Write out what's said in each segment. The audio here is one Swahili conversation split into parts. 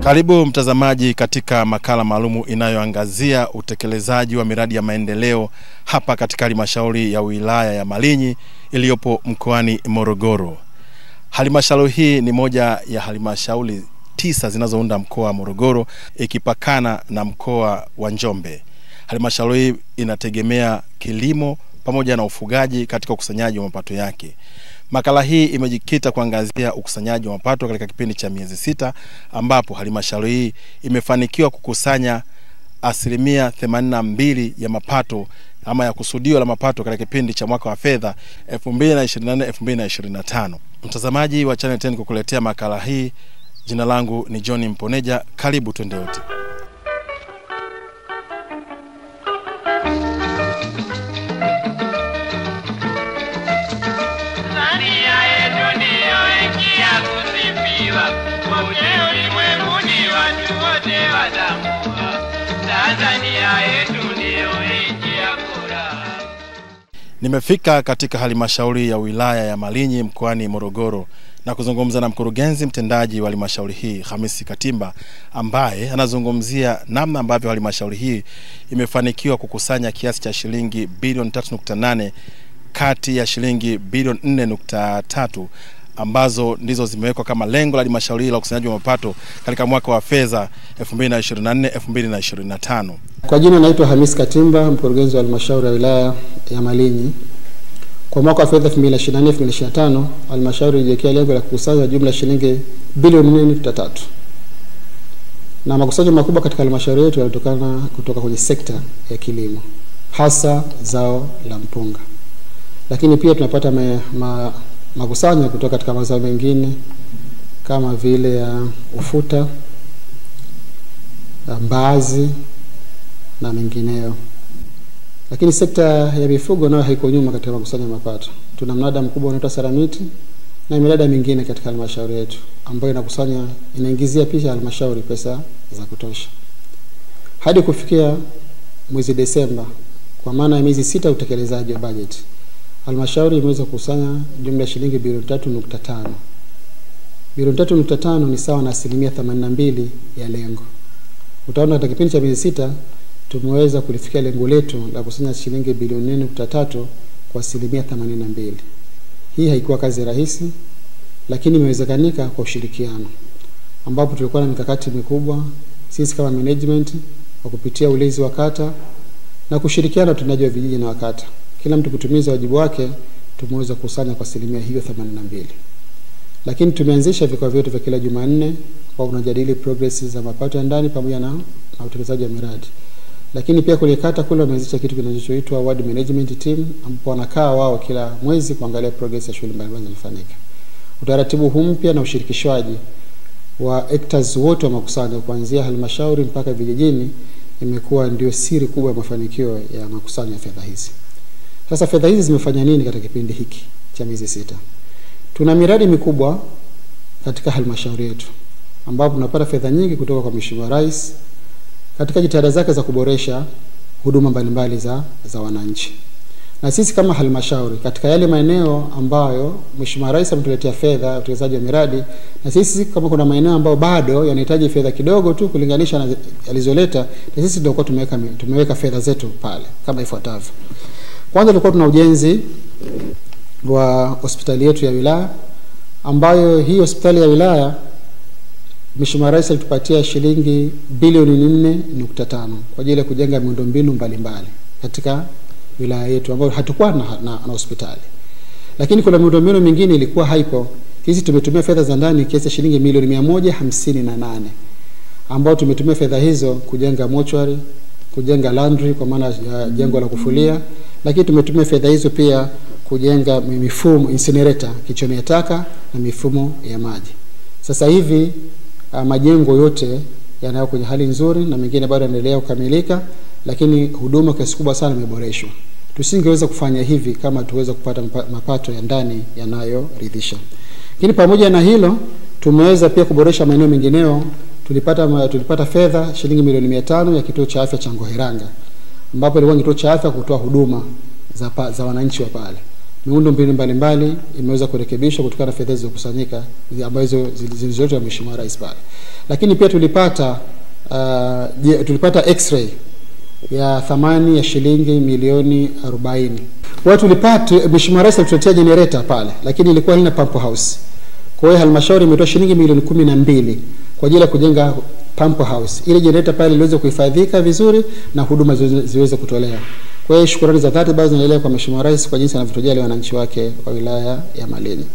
Karibu mtazamaji katika makala maalumu inayoangazia utekelezaji wa miradi ya maendeleo hapa katika halmashauri ya wilaya ya Malinyi iliyopo mkoani Morogoro. Halmashauri hii ni moja ya halmashauri 9 zinazounda mkoa wa Morogoro ikipakana na mkoa wa Njombe. Halmashauri hii inategemea kilimo pamoja na ufugaji katika ukusanyaji wa mapato yake. Makala hii imejikita kuangazia ukusanyaji wa mapato katika kipindi cha miezi 6 ambapo halmashauri hii imefanikiwa kukusanya 82% ya mapato ama ya kusudio la mapato katika kipindi cha mwaka wa fedha 2024-2025. Mtazamaji wa Channel 10 kukuletea makala hii, jina langu ni John Mponeja. Karibu twende wote. Nimefika katika halmashauri ya wilaya ya Malinyi mkoani Morogoro na kuzungumza na mkurugenzi mtendaji wa halmashauri hii Hamisi Katimba, ambaye anazungumzia namna ambavyo halmashauri hii imefanikiwa kukusanya kiasi cha shilingi bilioni 3.8 kati ya shilingi bilioni 4.3 ambazo ndizo zimewekwa kama lengo la halmashauri la ukusanyaji wa mapato katika mwaka wa fedha 2024-2025. Kwa jina naitwa Hamisi Katimba, mkurugenzi wa halmashauri ya wilaya ya Malinyi. Kwa mwaka wa fedha 2024-2025, halmashauri ilijiwekea lengo la kukusanya jumla shilingi bilioni 4.3. Na makusanyo makubwa katika halmashauri yetu yanatokana kutoka kwenye sekta ya kilimo, hasa zao la mpunga. Lakini pia tunapata makusanyo kutoka katika mazao mengine kama vile ya ufuta, mbaazi na mengineyo. Lakini sekta ya mifugo nayo haiko nyuma katika makusanyo ya mapato. Tuna mnada mkubwa unaitwa Saramiti na miradi mingine katika halmashauri yetu ambayo inaingizia pia halmashauri pesa za kutosha. Hadi kufikia mwezi Desemba, kwa maana ya miezi 6 utekelezaji wa bajeti, halmashauri imeweza kukusanya jumla shilingi bilioni 3.5. Bilioni 3.5 ni sawa na 82% ya lengo. Utaona katika kipindi cha miezi 6 tumeweza kulifikia lengo letu la kukusanya shilingi bilioni 4.3 kwa 82%. Hii haikuwa kazi rahisi, lakini imewezekanika kwa ushirikiano, ambapo tulikuwa na mikakati mikubwa sisi kama management kwa kupitia ulezi wa kata na kushirikiana na watendaji wa vijiji na wakata. Kila mtu kutimiza wajibu wake, tumeweza kukusanya kwa 82%. Lakini tumeanzisha vikao vyetu vya kila Jumanne kwa kunajadili progress za mapato ya ndani pamoja na utekelezaji wa miradi. Lakini pia kule kata kule wameanzisha kitu kinachoitwa ward management team, ambapo wanakaa wao kila mwezi kuangalia progress ya shughuli mbalimbali zinazofanyika. Utaratibu huu mpya na ushirikishwaji wa actors wote wa makusanyo kuanzia halmashauri mpaka vijijini imekuwa ndio siri kubwa ya mafanikio ya makusanyo ya fedha hizi. Sasa fedha hizi zimefanya nini katika kipindi hiki cha miezi 6? Tuna miradi mikubwa katika halmashauri yetu ambapo tunapata fedha nyingi kutoka kwa Mheshimiwa Rais katika jitihada zake za kuboresha huduma mbalimbali za wananchi. Na sisi kama halmashauri katika yale maeneo ambayo Mheshimiwa Rais ametuletea fedha ya utekelezaji wa miradi, na sisi kama kuna maeneo ambayo bado yanahitaji fedha kidogo tu kulinganisha na alizoleta, na sisi ndio tumeweka fedha zetu pale kama ifuatavyo. Kwanza tulikuwa tuna ujenzi wa hospitali yetu ya wilaya, ambayo hii hospitali ya wilaya Mheshimiwa Rais alitupatia shilingi bilioni 4.5 kwa ajili ya kujenga miundombinu mbalimbali katika wilaya yetu ambayo hatakuwa na hospitali. Lakini kuna miundombinu mingine ilikuwa haipo. Sisi tumetumia fedha za ndani kiasi shilingi milioni 158 ambao tumetumia fedha hizo kujenga mochwari, kujenga laundry kwa maana ya jengo la kufulia, lakini tumetumia fedha hizo pia kujenga mifumo incinerator, kichomea taka na mifumo ya maji. Sasa hivi majengo yote yanayo kwenye hali nzuri na mengine bado yanaendelea kukamilika, lakini huduma kiasi kubwa sana imeboreshwa. Tusingeweza kufanya hivi kama tuweza kupata mapato ya ndani yanayoridhisha. Lakini pamoja na hilo tumeweza pia kuboresha maeneo mengineo. Tulipata fedha shilingi milioni 500 ya kituo cha afya cha Ngoheranga, ambapo ilikuwa kituo cha afya kutoa huduma za wananchi wa pale. miundo mbinu mbalimbali imeweza kurekebishwa kutokana na fedha zilizokusanyika ambazo zilizotolewa na Mheshimiwa Rais pale. Lakini pia tulipata x-ray ya thamani ya shilingi milioni 40. Kwa tulipata Mheshimiwa Rais alituletea generator pale, lakini ilikuwa haina pump house. Kwa hiyo halmashauri imetoa shilingi milioni 12 kwa ajili ya kujenga pump house. Ile generator pale iliweza kuhifadhika vizuri na huduma ziweze kutolewa. Kwa hiyo shukrani za dhati bado zinaendelea kwa Mheshimiwa Rais kwa jinsi anavyotujali wananchi wake wa wilaya ya Malinyi.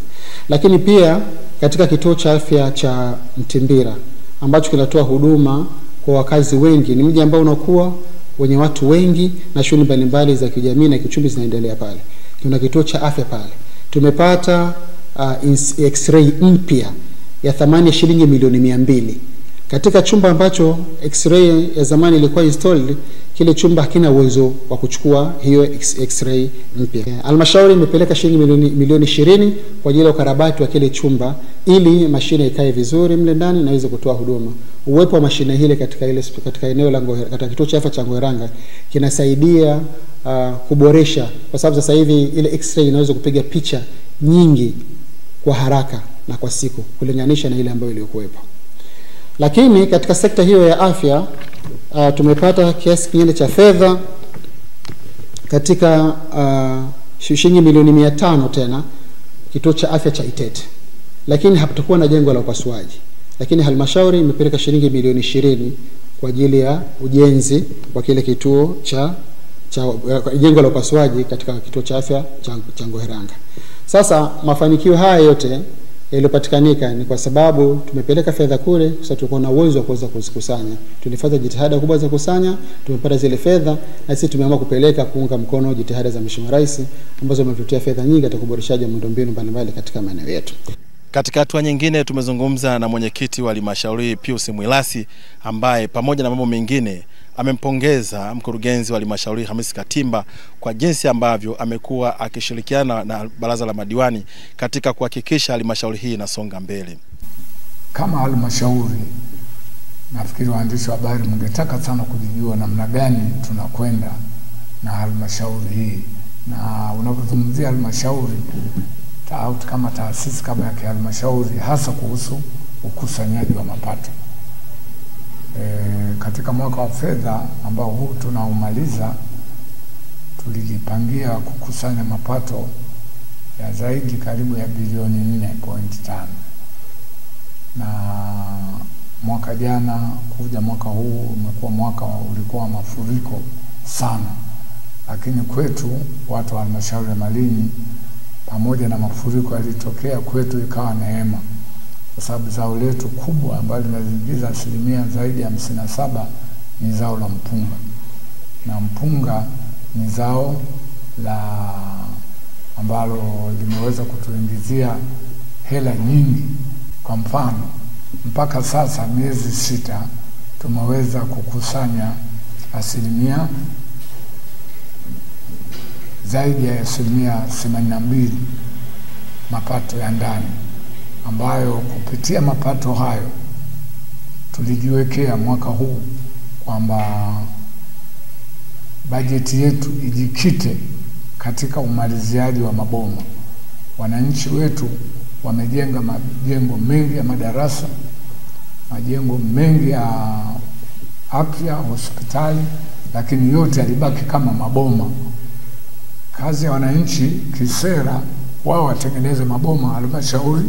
Lakini pia katika kituo cha afya cha Mtimbira ambacho kinatoa huduma kwa wakazi wengi, ni mji ambao unakuwa wenye watu wengi na shughuli mbalimbali za kijamii na kiuchumi zinaendelea pale. Kuna kituo cha afya pale. Tumepata x-ray mpya ya thamani ya shilingi milioni 200. Katika chumba ambacho x-ray ya zamani ilikuwa installed, kile chumba hakina uwezo wa kuchukua hiyo x-ray mpya. Halmashauri imepeleka shilingi milioni 20 kwa ajili ya ukarabati wa kile chumba ili mashine ikae vizuri mle ndani na iweze kutoa huduma. Uwepo wa mashine hile katika eneo la katika kituo cha afya cha Ngoheranga kinasaidia kuboresha, kwa sababu sasa hivi ile x-ray inaweza kupiga picha nyingi kwa haraka na kwa siku kulinganisha na ile ambayo iliyokuwepo. Lakini katika sekta hiyo ya afya tumepata kiasi kingine cha fedha katika shilingi milioni 500 tena kituo cha afya cha Itete. Lakini hapatakuwa na jengo la upasuaji. Lakini halmashauri imepeleka shilingi milioni 20 kwa ajili ya ujenzi wa kile kituo cha jengo la upasuaji katika kituo cha afya cha Ngoheranga. Sasa mafanikio haya yote yaliyopatikanika ni kwa sababu tumepeleka fedha kule, kwa sababu tulikuwa na uwezo wa kuweza kuzikusanya. Tulifanya jitihada kubwa za kukusanya, tumepata zile fedha na sisi tumeamua kupeleka kuunga mkono jitihada za Mheshimiwa Rais ambazo zimetutia fedha nyingi katika kuboreshaji miundombinu mbalimbali katika maeneo yetu. Katika hatua nyingine tumezungumza na mwenyekiti wa halmashauri Pius Mwilasi ambaye pamoja na mambo mengine amempongeza mkurugenzi wa halmashauri Hamisi Katimba kwa jinsi ambavyo amekuwa akishirikiana na baraza la madiwani katika kuhakikisha halmashauri hii inasonga mbele. Kama halmashauri, nafikiri waandishi wa habari mngetaka sana kujua namna gani tunakwenda na halmashauri hii. Na unapozungumzia halmashauri kama taasisi kama ya halmashauri, hasa kuhusu ukusanyaji wa mapato. Katika mwaka wa fedha ambao huu tunaumaliza, tulijipangia kukusanya mapato ya zaidi karibu ya bilioni 4.5. Na mwaka jana kuja mwaka huu umekuwa mwaka ulikuwa mafuriko sana. Lakini kwetu watu wa halmashauri ya Malinyi, pamoja na mafuriko yalitokea, kwetu ikawa neema, kwa sababu zao letu kubwa ambalo linazingiza asilimia zaidi ya 57 ni zao la mpunga. Na mpunga ni zao la ambalo limeweza kutuingizia hela nyingi. Kwa mfano, mpaka sasa miezi 6 tumeweza kukusanya asilimia zaidi ya asilimia 82 mapato ya ndani, ambayo kupitia mapato hayo tulijiwekea mwaka huu kwamba bajeti yetu ijikite katika umaliziaji wa maboma. Wananchi wetu wamejenga majengo mengi ya madarasa, majengo mengi ya afya, hospitali, lakini yote yalibaki kama maboma. Kazi ya wananchi kisera, wao watengeneze maboma, halmashauri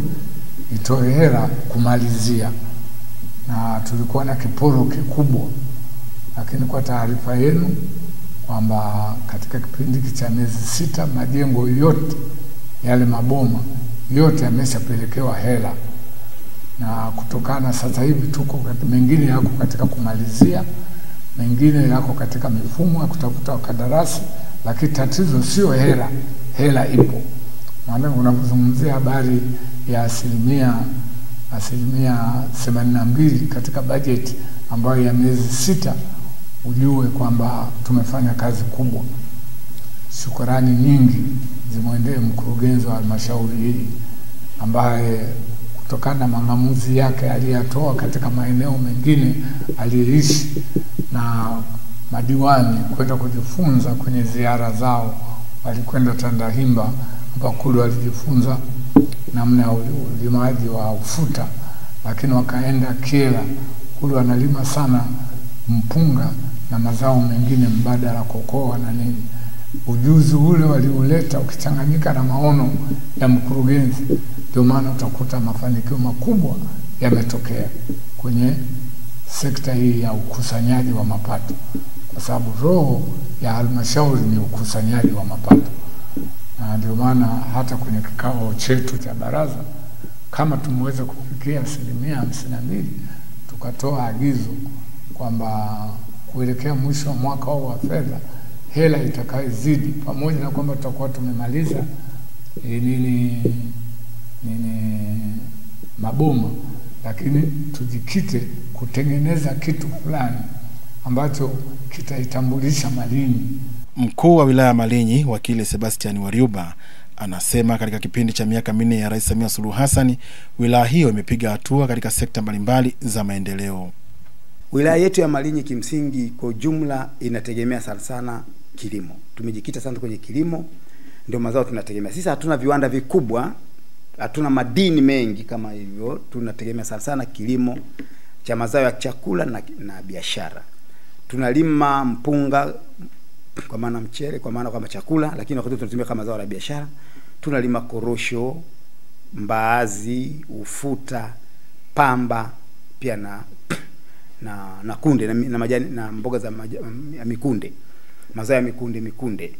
itoe hela kumalizia. Na tulikuwa na kiporo kikubwa. Lakini kwa taarifa yenu kwamba katika kipindi cha miezi 6 majengo yote yale maboma yote yameshapelekewa hela. Na kutokana sasa hivi tuko mengine yako katika kumalizia, mengine yako katika mifumo ya kutafuta wakandarasi, lakini tatizo sio hela, hela ipo. Maana unapozungumzia habari ya asilimia 82 katika bajeti ambayo ya miezi 6, ujue kwamba tumefanya kazi kubwa. Shukrani nyingi zimwendee mkurugenzi wa halmashauri hii ambaye kutokana na maamuzi yake aliyatoa katika maeneo mengine aliyeishi na madiwani kwenda kujifunza kwenye ziara zao. Walikwenda Tandahimba hapa kule walijifunza namna ya ulimaji wa ufuta, lakini wakaenda Kyela kule wanalima sana mpunga na mazao mengine mbadala, kokoa na nini. Ujuzi ule waliuleta ukichanganyika na maono ya mkurugenzi, ndio maana utakuta mafanikio makubwa yametokea kwenye sekta hii ya ukusanyaji wa mapato, kwa sababu roho ya halmashauri ni ukusanyaji wa mapato. Na ndio maana hata kwenye kikao chetu cha baraza, kama tumeweza kufikia 52%, tukatoa agizo kwamba kuelekea mwisho wa mwaka wa fedha hela itakayozidi, pamoja na kwamba tutakuwa tumemaliza maboma, lakini tujikite kutengeneza kitu fulani ambacho kitaitambulisha Malinyi. Mkuu wa wilaya Malinyi, wakili Sebastian Wariuba, anasema katika kipindi cha miaka 4 ya Rais Samia Suluhu Hassan, wilaya hiyo imepiga hatua katika sekta mbalimbali za maendeleo. Wilaya yetu ya Malinyi kimsingi kwa ujumla inategemea sana kilimo. Tumejikita sana kwenye kilimo, ndio mazao tunategemea. Sisi hatuna viwanda vikubwa, hatuna madini mengi kama hivyo, tunategemea sana kilimo cha mazao ya chakula na biashara. Tunalima mpunga kwa maana mchele, kwa maana kama chakula, lakini wakati tunatumia kama zao la biashara. Tunalima korosho, mbaazi, ufuta, pamba, pia na kunde na majani na mboga za mikunde, mazao ya mikunde.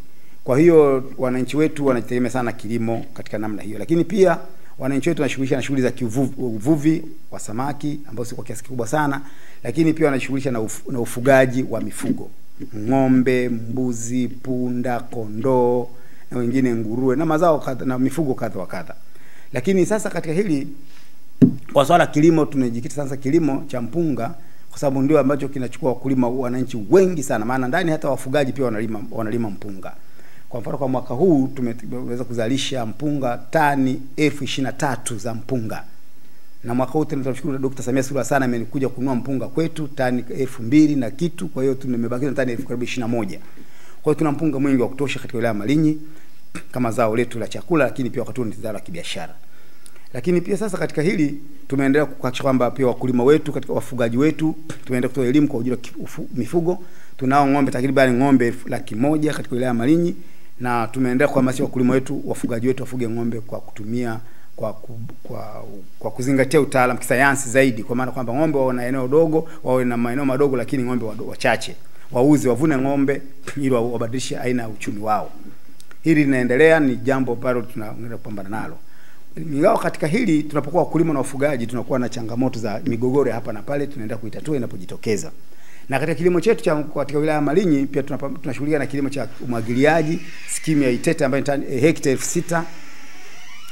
Kwa hiyo wananchi wetu wanategemea sana kilimo katika namna hiyo, lakini pia wananchi wetu wanashughulisha na shughuli za uvuvi wa samaki ambao si kwa kiasi kikubwa sana, lakini pia wanashughulisha na ufugaji wa mifugo, ng'ombe, mbuzi, punda, kondoo na wengine nguruwe na mazao na mifugo kadha wa kadha. Lakini sasa katika hili kwa swala kilimo tunajikita sasa kilimo cha mpunga, kwa sababu ndio ambacho kinachukua wakulima wananchi wengi sana, maana ndani hata wafugaji pia wanalima mpunga. Kwa mfano kwa mwaka huu tumeweza kuzalisha mpunga tani 23,000 za mpunga. Na mwaka huu tunashukuru Dr. Samia Suluhu Hassan amekuja kununua mpunga kwetu tani 2,000 na kitu, kwa hiyo tumebaki na tani 21,000. Kwa hiyo tuna mpunga mwingi wa kutosha katika wilaya Malinyi kama zao letu la chakula, lakini pia wakati ni zao la kibiashara. Lakini pia sasa katika hili tumeendelea kuhakikisha kwamba pia wakulima wetu, katika wafugaji wetu, tumeendelea kutoa elimu kwa ajili ya mifugo. Tunao ng'ombe takriban ng'ombe 100,000 katika wilaya Malinyi, na tumeendelea kuhamasisha wakulima wetu, wafugaji wetu wafuge ng'ombe kwa kutumia kwa kuzingatia utaalamu kisayansi zaidi, kwa maana kwamba ng'ombe wana eneo dogo, wawe na maeneo madogo, lakini ng'ombe wachache, wauze wavune ng'ombe ili wabadilishe aina ya uchumi wao. Hili linaendelea, ni jambo ambalo tunaendelea kupambana nalo. Ingawa katika hili tunapokuwa wakulima na wafugaji tunakuwa na changamoto za migogoro hapa na pale, tunaendelea kuitatua inapojitokeza. Na katika kilimo chetu katika wilaya Malinyi pia tunashughulika na kilimo cha umwagiliaji, skimu ya Itete ambayo hekta 6,000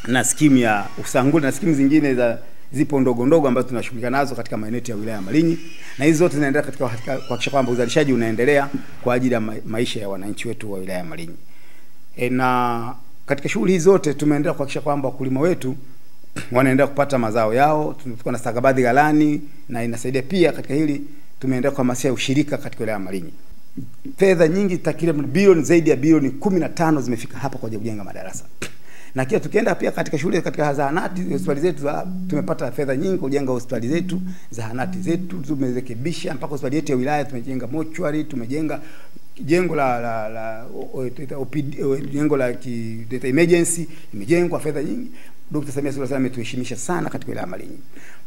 na skimu ya Usanguli na skimu zingine zipo ndogo ambazo tunashughulika nazo katika maeneo ya wilaya ya Malinyi, na hizo zote zinaendelea katika kuhakikisha kwamba uzalishaji unaendelea kwa ajili ya maisha ya wananchi wetu wa wilaya ya Malinyi. Na katika shughuli hizo zote tumeendelea kuhakikisha kwamba wakulima wetu wanaendelea kupata mazao yao. Tumekuwa na stakabadhi ghalani, na inasaidia pia katika hili tumeendelea kuhamasisha ushirika katika wilaya ya Malinyi. Fedha nyingi takriban bilioni zaidi ya bilioni 15 zimefika hapa kwa ajili ya kujenga madarasa. Na kia tukienda pia katika shule, katika zahanati, hospitali zetu tumepata fedha nyingi kujenga hospitali zetu, zahanati zetu tumerekebisha, mpaka hospitali yetu ya wilaya tumejenga mochwari, tumejenga jengo jengo la emergency imejengwa, fedha nyingi. Dr. Samia Suluhu Hassan ametuheshimisha sana katika wilaya ya Malinyi.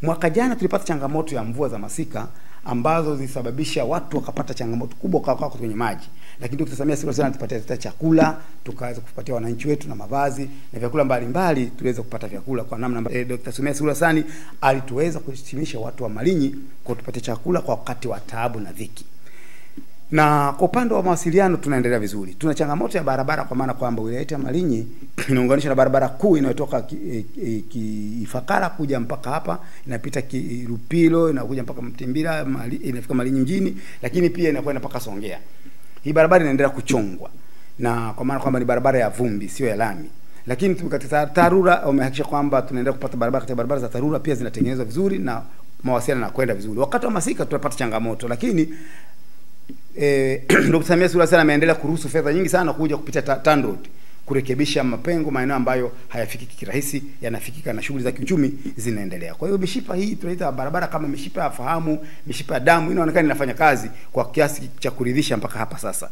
Mwaka jana tulipata changamoto ya mvua za masika ambazo zilisababisha watu wakapata changamoto kubwa kwa kwenye maji. Lakini Dr. Samia Suluhu Hassan alitupatia chakula, tukaweza kupatia wananchi wetu na mavazi na vyakula mbalimbali, tuweza kupata vyakula kwa namna Dr. Samia Suluhu Hassan alituweza kuheshimisha watu wa Malinyi kwa kutupatia chakula kwa wakati wa taabu na dhiki. Na kwa upande wa mawasiliano tunaendelea vizuri. Tuna changamoto ya barabara, kwa maana kwamba wilaya yetu ya Malinyi inaunganisha na barabara kuu inayotoka Ifakara kuja mpaka hapa, inapita Rupilo, inakuja mpaka Mtimbira, inafika Malinyi mjini, lakini pia inakwenda mpaka Songea. Hii barabara inaendelea kuchongwa, na kwa maana kwamba ni barabara ya vumbi, sio ya lami. Lakini katika TARURA wamehakikisha kwamba tunaendelea kupata barabara, katika barabara za TARURA pia zinatengenezwa vizuri na mawasiliano yanakwenda vizuri. Wakati wa masika tunapata changamoto, lakini Dr. Samia Suluhu Hassan ameendelea kuruhusu fedha nyingi sana kuja kupitia TANROADS kurekebisha mapengo, maeneo ambayo hayafikiki kirahisi yanafikika na shughuli za kiuchumi zinaendelea. Kwa hiyo mishipa hii tunaita barabara kama mishipa ya fahamu, mishipa ya damu, inaonekana inafanya kazi kwa kiasi cha kuridhisha mpaka hapa sasa.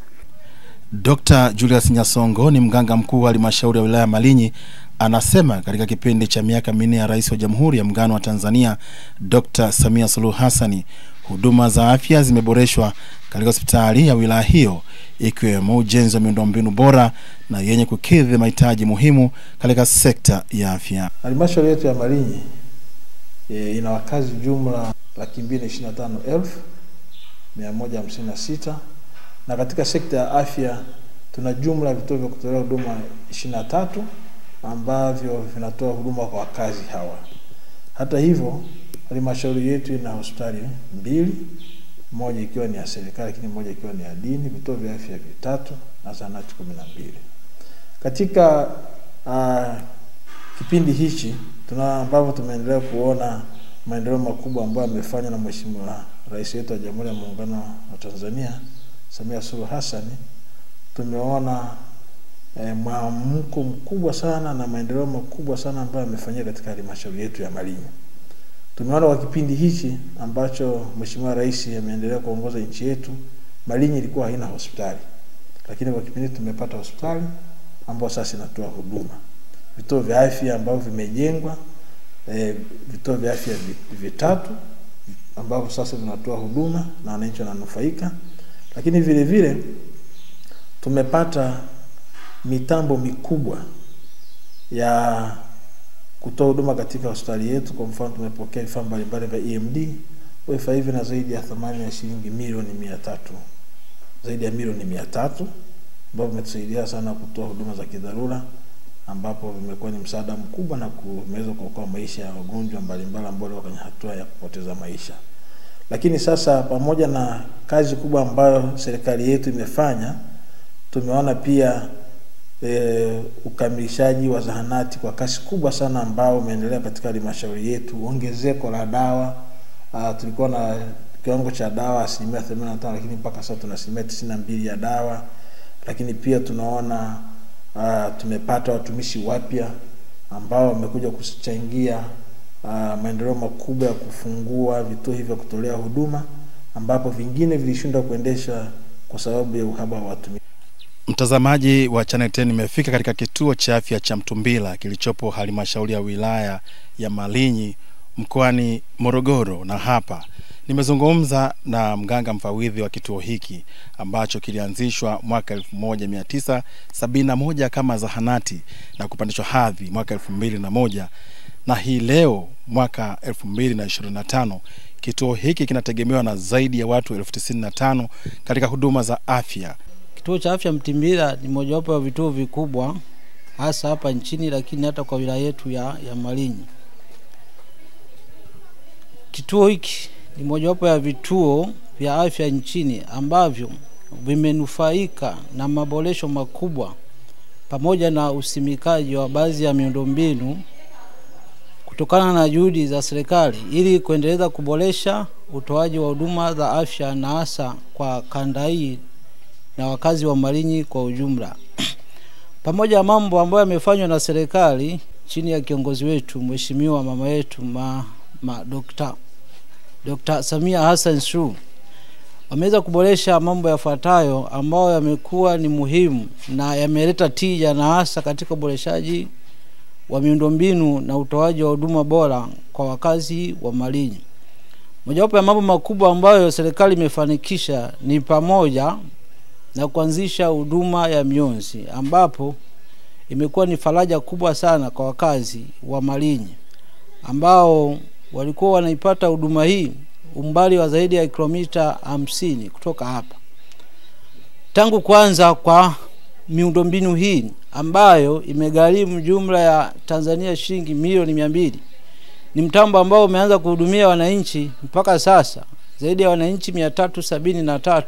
Dr. Julius Nyasongo ni mganga mkuu wa halmashauri ya wilaya Malinyi, anasema katika kipindi cha miaka 4 ya Rais wa Jamhuri ya Muungano wa Tanzania Dr. Samia Suluhu Hassan, huduma za afya zimeboreshwa katika hospitali ya wilaya hiyo, ikiwemo ujenzi wa miundombinu bora na yenye kukidhi mahitaji muhimu katika sekta ya afya. Halmashauri yetu ya Malinyi ina wakazi jumla 225,156 na katika sekta ya afya tuna jumla ya vituo vya kutolea huduma 23 ambavyo vinatoa huduma kwa wakazi hawa. Hata hivyo, halmashauri yetu ina hospitali 2, moja ikiwa ni ya serikali lakini moja ikiwa ni ya dini, vituo vya afya 3 na zahanati 12. Katika kipindi hichi ambavyo tumeendelea kuona maendeleo makubwa ambayo yamefanywa na Mheshimiwa Rais wetu wa Jamhuri ya Muungano wa Tanzania Samia Suluhu Hassan, tumeona mwamko mkubwa sana na maendeleo makubwa sana ambayo yamefanyika katika halmashauri yetu ya Malinyi. Tumeona kwa kipindi hichi ambacho Mheshimiwa Rais ameendelea kuongoza nchi yetu, Malinyi ilikuwa haina hospitali. Lakini kwa kipindi tumepata hospitali ambayo sasa inatoa huduma. Vituo vya afya ambavyo vimejengwa, vituo vya afya 3 ambavyo sasa vinatoa huduma na wananchi wananufaika. Lakini vile vile tumepata mitambo mikubwa ya kutoa huduma katika hospitali yetu. Kwa mfano, tumepokea vifaa mbalimbali vya EMD, vifaa hivi na zaidi ya thamani ya shilingi milioni 300, zaidi ya milioni 300, ambavyo vimetusaidia sana kutoa huduma za kidharura, ambapo vimekuwa ni msaada mkubwa na kumeweza kuokoa maisha ya wagonjwa mbalimbali ambao wako kwenye hatua ya kupoteza maisha. Lakini sasa, pamoja na kazi kubwa ambayo serikali yetu imefanya, tumeona pia ukamilishaji wa zahanati kwa kasi kubwa sana ambao umeendelea katika halmashauri yetu. Ongezeko la dawa, tulikuwa na kiwango cha dawa 85%, lakini mpaka sasa tuna 92% ya dawa. Lakini pia tunaona tumepata watumishi wapya ambao wamekuja kuchangia maendeleo makubwa ya kufungua vituo hivi vya kutolea huduma, ambapo vingine vilishindwa kuendesha kwa sababu ya uhaba wa watumishi. Mtazamaji wa Channel 10, nimefika katika kituo cha afya cha Mtumbila kilichopo halmashauri ya wilaya ya Malinyi mkoani Morogoro, na hapa nimezungumza na mganga mfawidhi wa kituo hiki ambacho kilianzishwa mwaka 1971 kama zahanati na kupandishwa hadhi mwaka 2001, na hii leo mwaka 2025 kituo hiki kinategemewa na zaidi ya watu 95,000 katika huduma za afya. Kituo cha afya Mtumbila ni mojawapo ya vituo vikubwa hasa hapa nchini, lakini hata kwa wilaya yetu ya Malinyi. Kituo hiki ni mojawapo ya vituo vya afya nchini ambavyo vimenufaika na maboresho makubwa pamoja na usimikaji wa baadhi ya miundombinu kutokana na juhudi za serikali ili kuendeleza kuboresha utoaji wa huduma za afya na hasa kwa kanda hii na wakazi wa Malinyi kwa ujumla. Pamoja na mambo ambayo yamefanywa na serikali chini ya kiongozi wetu Mheshimiwa mama yetu Dr. Samia Hassan Suluhu, wameweza kuboresha mambo yafuatayo ambayo yamekuwa ni muhimu na yameleta tija na hasa katika uboreshaji wa miundombinu na utoaji wa huduma bora kwa wakazi wa Malinyi. Mojawapo ya mambo makubwa ambayo serikali imefanikisha ni pamoja na kuanzisha huduma ya mionzi, ambapo imekuwa ni faraja kubwa sana kwa wakazi wa Malinyi ambao walikuwa wanaipata huduma hii umbali wa zaidi ya kilomita 50 kutoka hapa. Tangu kwanza kwa miundombinu hii ambayo imegharimu jumla ya Tanzania shilingi milioni 200, ni mtambo ambao umeanza kuhudumia wananchi. Mpaka sasa zaidi ya wananchi 373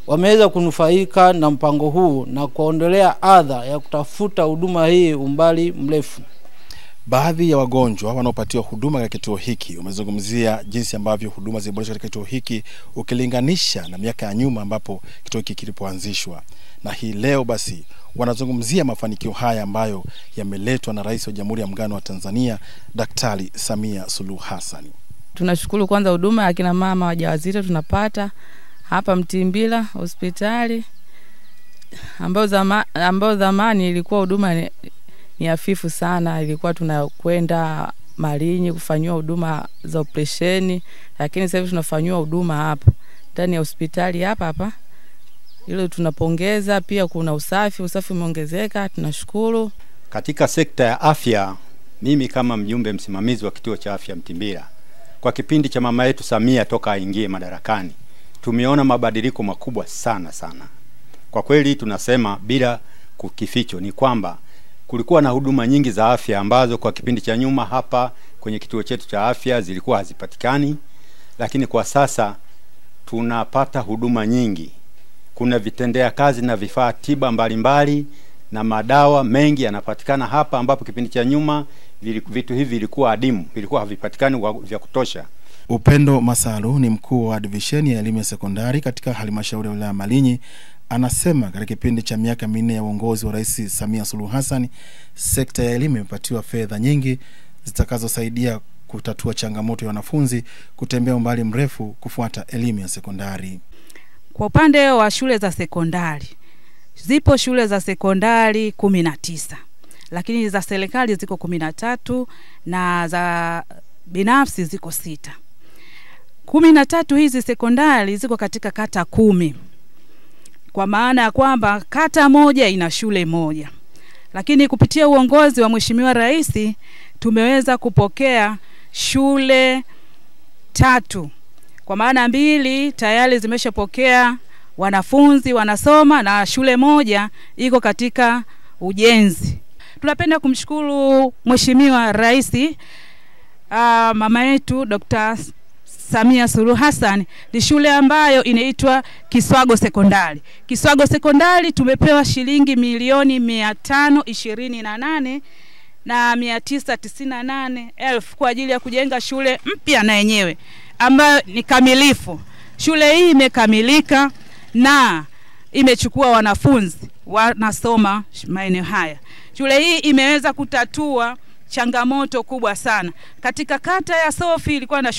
wameweza kunufaika na mpango huu na kuondolea adha ya kutafuta huduma hii umbali mrefu. Baadhi ya wagonjwa wanaopatiwa huduma katika kituo hiki wamezungumzia jinsi ambavyo huduma ziliboreshwa katika kituo hiki ukilinganisha na miaka ya nyuma ambapo kituo hiki kilipoanzishwa. Na hii leo basi wanazungumzia mafanikio haya ambayo yameletwa na Rais wa Jamhuri ya Muungano wa Tanzania Daktari Samia Suluhu Hassan. Tunashukuru kwanza huduma ya kina mama wajawazito tunapata hapa Mtimbila hospitali, ambao zamani ilikuwa huduma ni hafifu sana. Ilikuwa tunakwenda Malinyi kufanywa huduma za operesheni, lakini sasa hivi tunafanywa huduma hapa ndani ya hospitali hapa. Hilo tunapongeza. Pia kuna usafi umeongezeka, tunashukuru. Katika sekta ya afya, mimi kama mjumbe msimamizi wa kituo cha afya Mtimbila, kwa kipindi cha mama yetu Samia toka aingie madarakani, tumeona mabadiliko makubwa sana. Kwa kweli tunasema bila kukificho ni kwamba kulikuwa na huduma nyingi za afya ambazo kwa kipindi cha nyuma hapa kwenye kituo chetu cha afya zilikuwa hazipatikani, lakini kwa sasa tunapata huduma nyingi. Kuna vitendea kazi na vifaa tiba mbalimbali na madawa mengi yanapatikana hapa, ambapo kipindi cha nyuma vitu hivi vilikuwa adimu, vilikuwa havipatikani vya kutosha. Upendo Masalu ni mkuu wa divisheni ya elimu ya sekondari katika halmashauri ya wilaya Malinyi. Anasema katika kipindi cha miaka 4 ya uongozi wa Rais Samia Suluhu Hassan, sekta ya elimu imepatiwa fedha nyingi zitakazosaidia kutatua changamoto ya wanafunzi kutembea umbali mrefu kufuata elimu ya sekondari. Kwa upande wa shule za sekondari, zipo shule za sekondari 19, lakini za serikali ziko 13 na za binafsi ziko 6. 13 hizi sekondari ziko katika kata 10. Kwa maana ya kwamba kata moja ina shule moja. Lakini kupitia uongozi wa Mheshimiwa Rais tumeweza kupokea shule 3. Kwa maana 2 tayari zimeshapokea wanafunzi wanasoma na shule moja iko katika ujenzi. Tunapenda kumshukuru Mheshimiwa Rais mama yetu Dr. Samia Suluhu Hassan. Ni shule ambayo inaitwa Kiswago Sekondari. Kiswago Sekondari tumepewa shilingi milioni 528 na 998,000 kwa ajili ya kujenga shule mpya na yenyewe ambayo ni kamilifu. Shule hii imekamilika na imechukua wanafunzi wanasoma maeneo haya. Shule hii imeweza kutatua changamoto kubwa sana. Katika kata ya Sofi ilikuwa na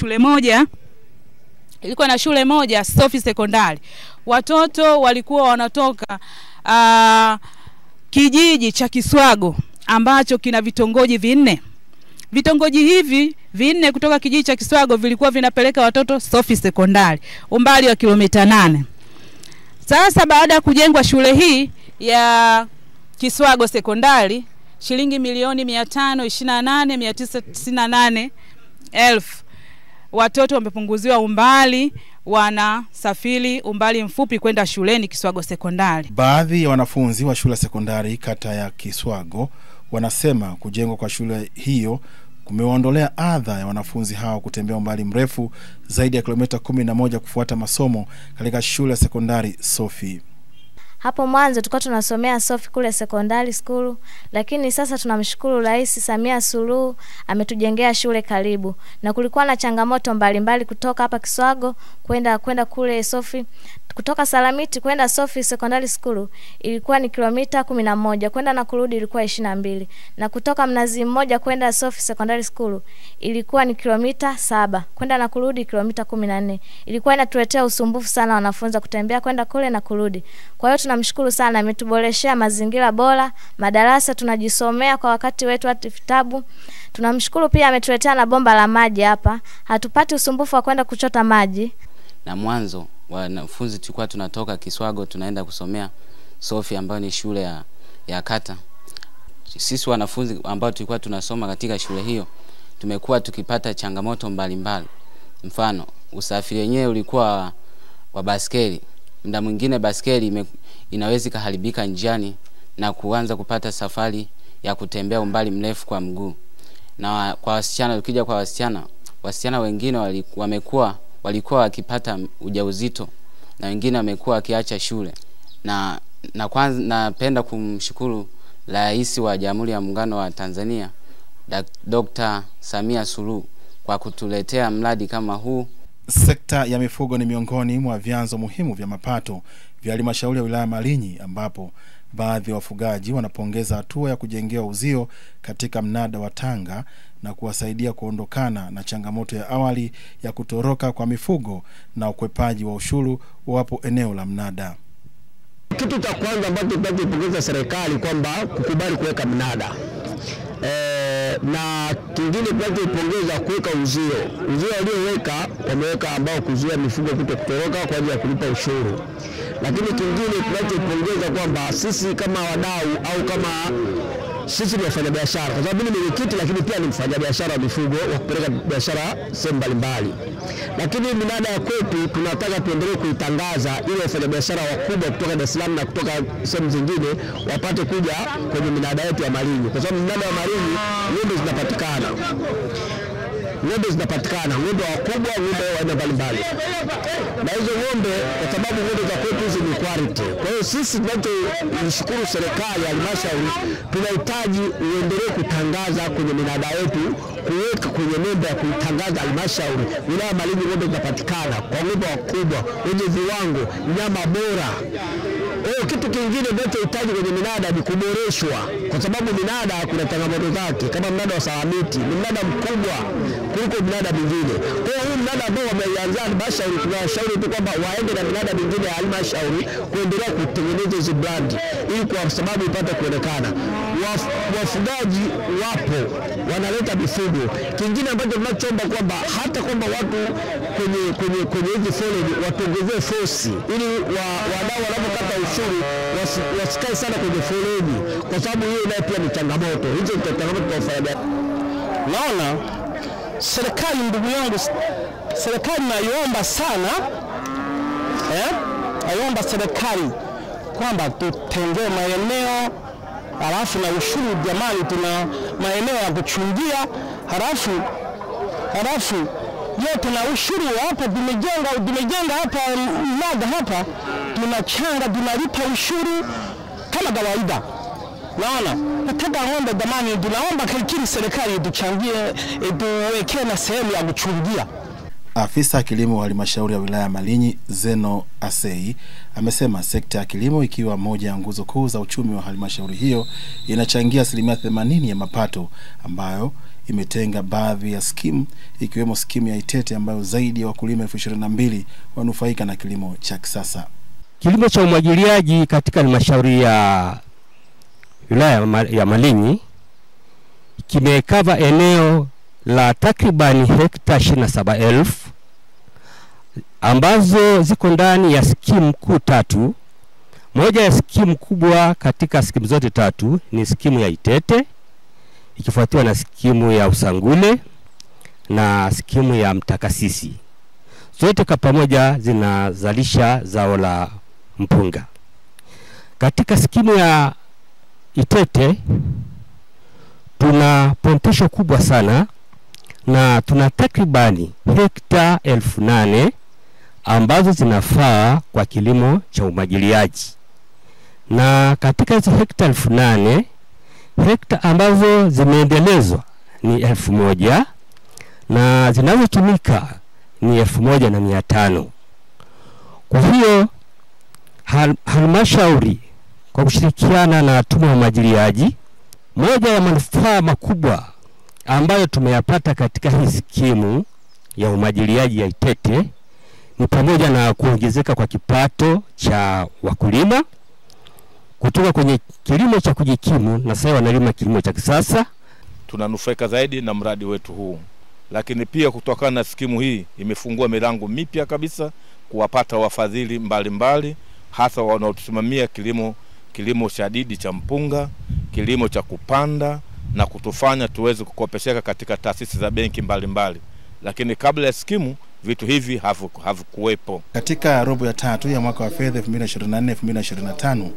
shule moja Sofi Sekondari. Watoto walikuwa wanatoka kijiji cha Kiswago ambacho kina vitongoji 4. Vitongoji hivi 4 kutoka kijiji cha Kiswago vilikuwa vinapeleka watoto Sofi Sekondari umbali wa kilomita 8. Sasa baada ya kujengwa shule hii ya Kiswago Sekondari, shilingi milioni 528,998,000 watoto wamepunguziwa umbali, wanasafiri umbali mfupi kwenda shuleni Kiswago Sekondari. Baadhi ya wanafunzi wa shule sekondari kata ya Kiswago wanasema kujengwa kwa shule hiyo kumewaondolea adha ya wanafunzi hao kutembea umbali mrefu zaidi ya kilomita 11 kufuata masomo katika shule sekondari Sofi. Hapo mwanzo tulikuwa tunasomea Sofi kule secondary school, lakini sasa tunamshukuru Rais Samia Suluhu ametujengea shule karibu. Na kulikuwa na changamoto mbalimbali kutoka hapa Kiswago kwenda kule Sofi. Kutoka Salamiti kwenda Sofi Secondary School ilikuwa ni kilomita 11, kwenda na kurudi ilikuwa 22. Na kutoka Mnazi Mmoja kwenda Sofi Secondary School ilikuwa ni kilomita 7, kwenda na kurudi kilomita 14. Ilikuwa inatuletea usumbufu sana wanafunzi kutembea kwenda kule na kurudi. Kwa hiyo tunamshukuru sana, ametuboreshea mazingira bora, madarasa tunajisomea kwa wakati wetu, hata vitabu. Tunamshukuru pia ametuletea na bomba la maji hapa. Hatupati usumbufu wa kwenda kuchota maji. Na mwanzo wanafunzi tulikuwa tunatoka Kiswago tunaenda kusomea Sofi ambayo ni shule ya kata. Sisi wanafunzi ambao tulikuwa tunasoma katika shule hiyo tumekuwa tukipata changamoto mbalimbali. Mfano, usafiri wenyewe ulikuwa wa baskeli. Muda mwingine baskeli inaweza kuharibika njiani na kuanza kupata safari ya kutembea umbali mrefu kwa mguu. Na kwa wasichana, ukija kwa wasichana wengine walikuwa wakipata ujauzito na wengine wamekuwa wakiacha shule. Na kwanza napenda kumshukuru Rais wa Jamhuri ya Muungano wa Tanzania Dr. Samia Suluhu kwa kutuletea mradi kama huu. Sekta ya mifugo ni miongoni mwa vyanzo muhimu vya mapato vya halmashauri ya wilaya Malinyi, ambapo baadhi ya wafugaji wanapongeza hatua ya kujengewa uzio katika mnada wa Tanga na kuwasaidia kuondokana na changamoto ya awali ya kutoroka kwa mifugo na ukwepaji wa ushuru wapo eneo la mnada. Kitu cha kwanza ambacho tunapongeza serikali kwamba kukubali kuweka mnada. Na kingine tunachopongeza kuweka uzio. Uzio walioweka wameweka ambao kuzuia mifugo kutoroka kwa ajili ya kulipa ushuru. Lakini kingine tunachopongeza kwamba sisi kama wadau au kama sisi ni wafanyabiashara, kwa sababu mimi ni mwenyekiti lakini pia ni mfanyabiashara wa mifugo wa kupeleka biashara sehemu mbalimbali. Lakini minada ya kwetu tunataka tuendelee kuitangaza ili wafanyabiashara wakubwa kutoka Dar es Salaam na kutoka sehemu zingine wapate kuja kwenye minada yetu ya Malinyi, kwa sababu minada ya Malinyi ng'ombe zinapatikana. Ng'ombe wakubwa, ng'ombe wa aina mbalimbali. Na hizo ng'ombe kwa sababu ng'ombe za kwetu hizi ni quality. Kwa hiyo sisi tunachomshukuru serikali ya halmashauri, tunahitaji uendelee kutangaza kwenye minada yetu, kuweka kwenye nembo ya kutangaza halmashauri wilaya Malinyi ng'ombe zinapatikana kwa ng'ombe wakubwa wenye viwango, nyama bora. Kwa hiyo kitu kingine tunachohitaji kwenye minada ni kuboreshwa, kwa sababu minada kuna changamoto zake. Kama mnada wa Salamiti ni mnada mkubwa kuliko minada mingine. Kwa hiyo huu mnada ambao wameanza halmashauri, tunashauri tu kwamba waende na minada mingine ya halmashauri kuendelea kutengeneza hizo brand ili kwa sababu ipate kuonekana. Wafugaji wapo wanaleta mifugo. Kingine ambacho tunachoomba kwamba hata kwamba watu kwenye hizi foleni watuongezee force ili wadau wanapokata ushuru wasikae sana kwenye foleni, kwa sababu hiyo nayo pia ni changamoto. Hizo ni changamoto kwa wafanyabiashara. Naona serikali, ndugu yangu, serikali naiomba sana, naiomba serikali kwamba tutengee maeneo, halafu na ushuru. Jamani, tuna maeneo ya kuchungia, halafu yote na ushuru hapa. Tumejenga hapa mnada hapa, tunachanga, tunalipa ushuru kama kawaida. Naona nataka ng'ombe jamani, tunaomba kile serikali tuchangie, tuwekee na sehemu ya kuchungia. Afisa kilimo wa halmashauri ya wilaya Malinyi, Zeno Asei, amesema sekta ya kilimo ikiwa moja ya nguzo kuu za uchumi wa halmashauri hiyo inachangia 80% ya mapato, ambayo imetenga baadhi ya skimu ikiwemo skimu ya Itete ambayo zaidi ya wakulima 22,000 wanufaika na kilimo cha kisasa. Kilimo cha umwagiliaji katika halmashauri ya wilaya ya Malinyi kimekava eneo la takribani hekta 27,000 ambazo ziko ndani ya skimu kuu tatu. Moja ya skimu kubwa katika skimu zote tatu ni skimu ya Itete, ikifuatiwa na skimu ya Usangule na skimu ya Mtakasisi. Zote kwa pamoja zinazalisha zao la mpunga. Katika skimu ya Itete tuna potential kubwa sana na tuna takribani hekta 8,000 ambazo zinafaa kwa kilimo cha umwagiliaji. Na katika hizo hekta 8,000, hekta ambazo zimeendelezwa ni 1,000 na zinazotumika ni 1,500. Kwa hiyo halmashauri kwa kushirikiana na tume ya umwagiliaji, moja ya manufaa makubwa ambayo tumeyapata katika hii skimu ya umwagiliaji ya Itete ni pamoja na kuongezeka kwa kipato cha wakulima kutoka kwenye kilimo cha kujikimu na sasa wanalima kilimo cha kisasa. Tunanufaika zaidi na mradi wetu huu, lakini pia kutokana na skimu hii imefungua milango mipya kabisa kuwapata wafadhili mbalimbali, hasa wanaotusimamia kilimo shadidi cha mpunga, kilimo cha kupanda na kutufanya tuweze kukopesheka katika taasisi za benki mbalimbali. Lakini kabla ya skimu vitu hivi havikuwepo. Katika robo ya tatu ya mwaka wa fedha 2024-2025,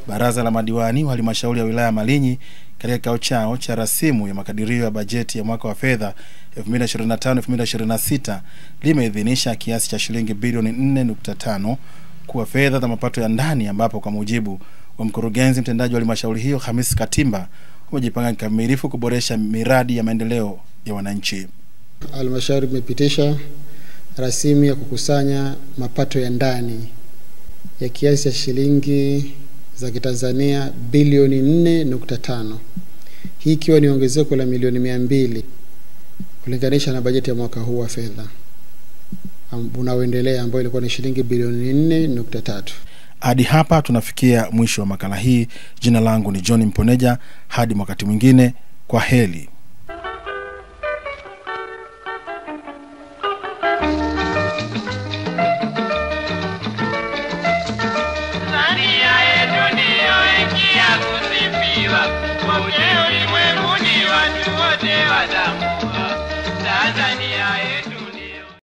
baraza la madiwani wa halmashauri ya wilaya Malinyi katika kikao chao cha rasimu ya makadirio ya bajeti ya mwaka wa fedha 2025-2026 limeidhinisha kiasi cha shilingi bilioni 4.5 kuwa fedha za mapato ya ndani, ambapo kwa mujibu wa mkurugenzi mtendaji wa halmashauri hiyo Hamis Katimba, umejipanga kikamilifu kuboresha miradi ya maendeleo ya wananchi. Halmashauri imepitisha rasimu ya kukusanya mapato ya ndani ya kiasi cha shilingi za Kitanzania bilioni 4.5. Hii ikiwa ni ongezeko la milioni 200 kulinganisha na bajeti ya mwaka huu wa fedha unaoendelea ambao ilikuwa ni shilingi bilioni 4.3. Hadi hapa tunafikia mwisho wa makala hii. Jina langu ni John Mponeja, hadi wakati mwingine, kwa heri.